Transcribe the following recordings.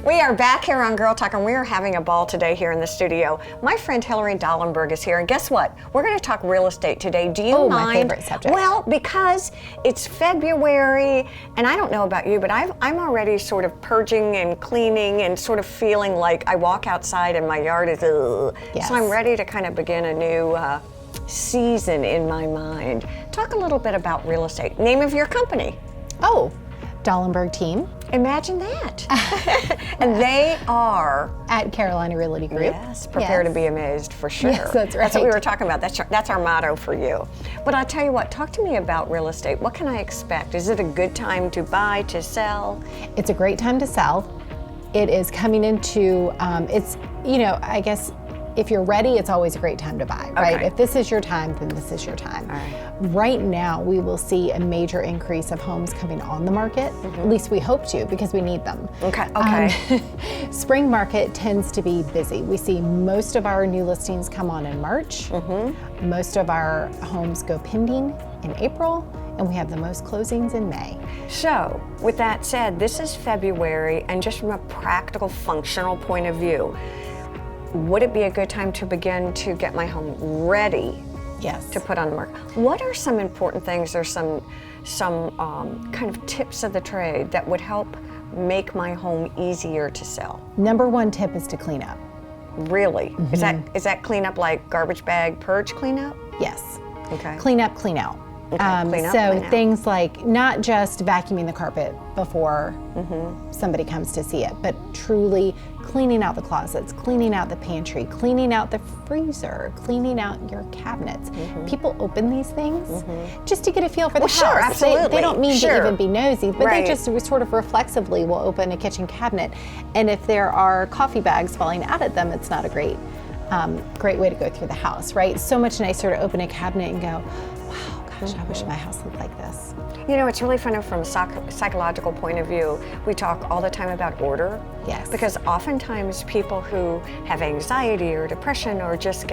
We are back here on Girl Talk, and we are having a ball today here in the studio. My friend Hillary Dollenberg is here, and guess what? We're going to talk real estate today. Do you mind? My favorite subject. Well, because it's February, and I don't know about you, but I'm already sort of purging and cleaning and sort of feeling like I walk outside and my yard is, Yes. So I'm ready to kind of begin a new season in my mind. Talk a little bit about real estate. Name of your company. Oh, Dollenberg team. Imagine that. And they are At Carolina Realty Group. Yes, prepare to be amazed for sure. Yes, that's right. That's what we were talking about. That's our motto for you. But I'll tell you what, talk to me about real estate. What can I expect? Is it a good time to buy, to sell? It's a great time to sell. It is coming into, I guess if you're ready, it's always a great time to buy, right? Okay. If this is your time, then this is your time. All right. Right now, we will see a major increase of homes coming on the market. At least we hope to, because we need them. Okay. Spring market tends to be busy. We see most of our new listings come on in March. Most of our homes go pending in April, and we have the most closings in May. So, with that said, this is February, and just from a practical, functional point of view, would it be a good time to begin to get my home ready? Yes. To put on the market? What are some important things or some kind of tips of the trade that would help make my home easier to sell? Number one tip is to clean up. Really? Is that cleanup like garbage bag purge cleanup? Yes. Okay. Clean up, clean out. Okay, clean up, so clean out. things like not just vacuuming the carpet before somebody comes to see it, but truly cleaning out the closets, cleaning out the pantry, cleaning out the freezer, cleaning out your cabinets. People open these things just to get a feel for the house. Sure, absolutely. They don't mean to even be nosy, but Right. they just sort of reflexively will open a kitchen cabinet. And if there are coffee bags falling out at them, it's not a great way to go through the house, right? So much nicer to open a cabinet and go, wow, gosh, I wish my house looked like this. You know, it's really fun from a psychological point of view. We talk all the time about order. Yes. Because oftentimes people who have anxiety or depression or just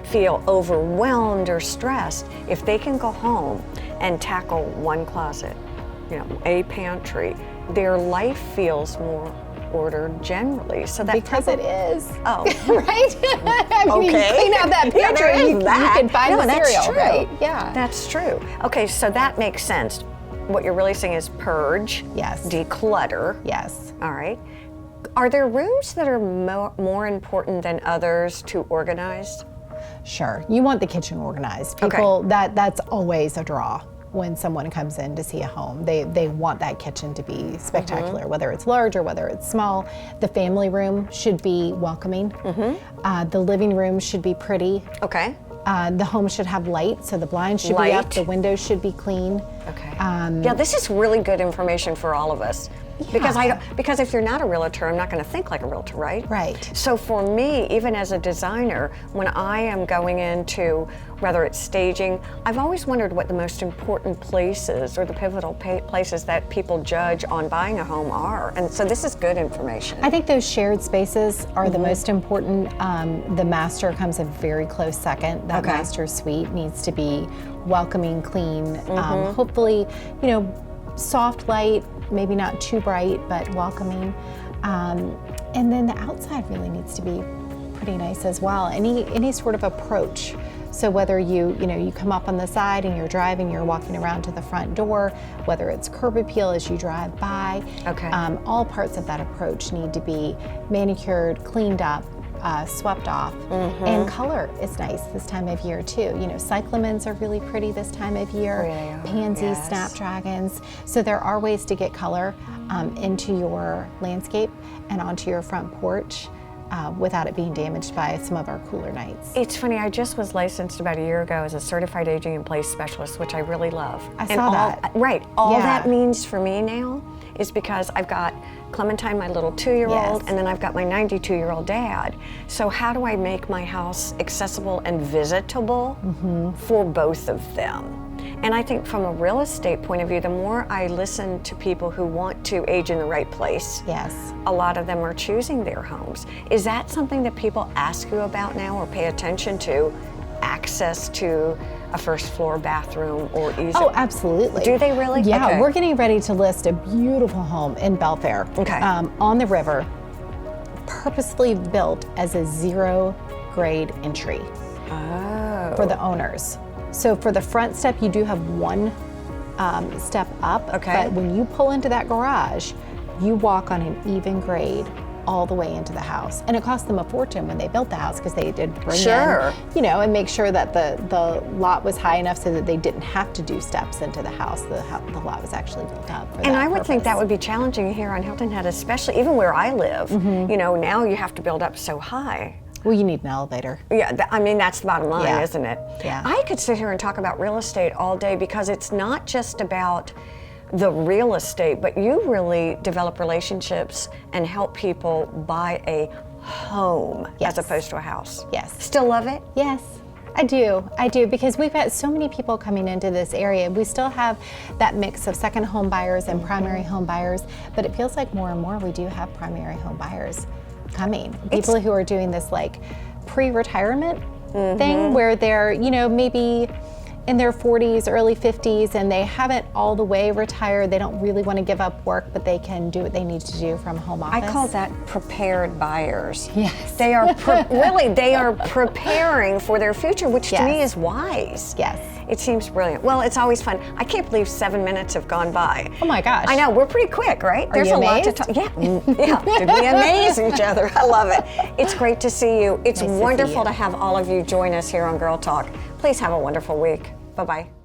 feel overwhelmed or stressed, if they can go home and tackle one closet, a pantry, their life feels more ordered generally. So that Because it is. Oh. Right? I mean, Okay. you clean out that Yeah, pantry, there is you that. can find No, the that's cereal, true. right? Yeah. That's true. Okay, so that makes sense. What you're really saying is purge, Yes. declutter. Yes. All right. Are there rooms that are more important than others to organize? Sure. You want the kitchen organized. Okay. People, that's always a draw when someone comes in to see a home. They want that kitchen to be spectacular, whether it's large or whether it's small. The family room should be welcoming. The living room should be pretty. Okay. The home should have light, so the blinds should be up, Light. the windows should be clean. Okay. Yeah, this is really good information for all of us. Because if you're not a realtor, I'm not going to think like a realtor, right? Right. So for me, even as a designer, when I am going into, whether it's staging, I've always wondered what the most important places or the pivotal places that people judge on buying a home are. And so this is good information. I think those shared spaces are the most important. The master comes a very close second. That Okay. master suite needs to be welcoming, clean, hopefully, soft light, maybe not too bright, but welcoming. And then the outside really needs to be pretty nice as well. Any sort of approach. So whether you come up on the side and you're driving, you're walking around to the front door, whether it's curb appeal as you drive by, Okay. all parts of that approach need to be manicured, cleaned up, swept off. And color is nice this time of year too. Cyclamens are really pretty this time of year. Really are, Pansies, yes. snapdragons. So there are ways to get color into your landscape and onto your front porch without it being damaged by some of our cooler nights. It's funny, I just was licensed about a year ago as a certified aging in place specialist, which I really love. I saw that. Right. All Yeah. that means for me now is because I've got Clementine, my little 2-year-old, Yes. and then I've got my 92-year-old dad. So how do I make my house accessible and visitable for both of them? And I think from a real estate point of view, the more I listen to people who want to age in the right place, Yes. a lot of them are choosing their homes. Is that something that people ask you about now or pay attention to? Access to a first floor bathroom or easy? Oh, absolutely. Do they really? Yeah, Okay. we're getting ready to list a beautiful home in Belfair. Okay. On the river. purposefully built as a 0 grade entry for the owners. So for the front step, you do have one step up, but when you pull into that garage, you walk on an even grade all the way into the house. And it cost them a fortune when they built the house, because they did bring in, you know, and make sure that the lot was high enough so that they didn't have to do steps into the house. The lot was actually built up for And that I would purpose. think that would be challenging here on Hilton Head, especially even where I live. You know, now you have to build up so high. Well, you need an elevator. Yeah, I mean, that's the bottom line, Yeah. isn't it? Yeah. I could sit here and talk about real estate all day, because it's not just about the real estate, but you really develop relationships and help people buy a home as opposed to a house. Yes. Still love it? Yes, I do, because we've got so many people coming into this area. We still have that mix of second home buyers and primary home buyers, but it feels like more and more we do have primary home buyers coming. People who are doing this like pre-retirement thing, where they're, you know, maybe in their 40s, early 50s, and they haven't all the way retired. They don't really want to give up work, but they can do what they need to do from home office. I call that prepared buyers. Yes. They are really, they are preparing for their future, which to me is wise. Yes. It seems brilliant. Well, it's always fun. I can't believe 7 minutes have gone by. Oh my gosh. I know, we're pretty quick, right? Are you a lot to amazed? talk. Yeah, yeah. Did we amaze each other? I love it. It's great to see you. It's Nice to see wonderful you. to have all of you join us here on Girl Talk. Please have a wonderful week. Bye-bye.